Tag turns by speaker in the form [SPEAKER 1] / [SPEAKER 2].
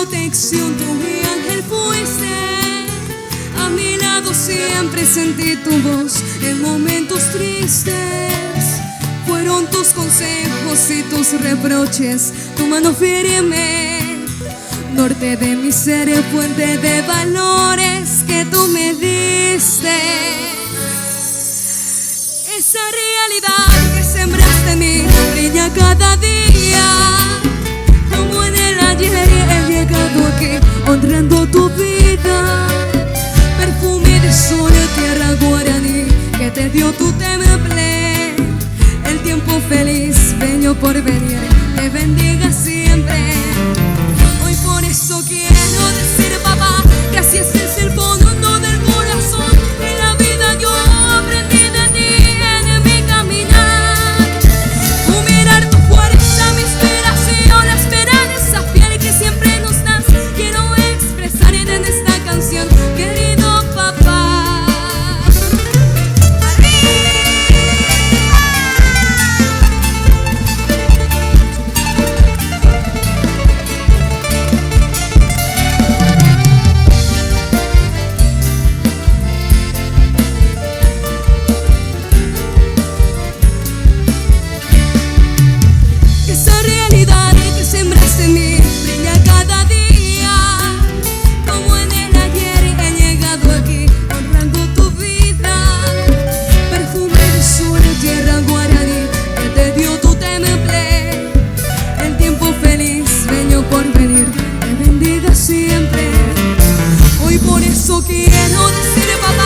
[SPEAKER 1] protección, tú mi ángel fuiste. A mi lado siempre sentí tu voz en momentos tristes. Fueron tus consejos y tus reproches, tu mano firme, norte de mi ser, fuente de valores que tú me diste. Esa realidad que sembraste en mí brilla cada día, como en el ayer he llegado aquí honrando tu vida. Perfume de sol, tierra guaraní que te dio tu temple. El tiempo feliz, bello por venir, te bendiga siempre. Hoy por eso quiero decir, papá, que así es el fondo del corazón. En la vida yo aprendí de ti en mi caminar. Tu mirar, tu fuerza, mi inspiración, la esperanza fiel que siempre nos das. Quiero expresar en esta canción, querido papá. Por venir, te bendiga siempre. Hoy por eso quiero decir, papá,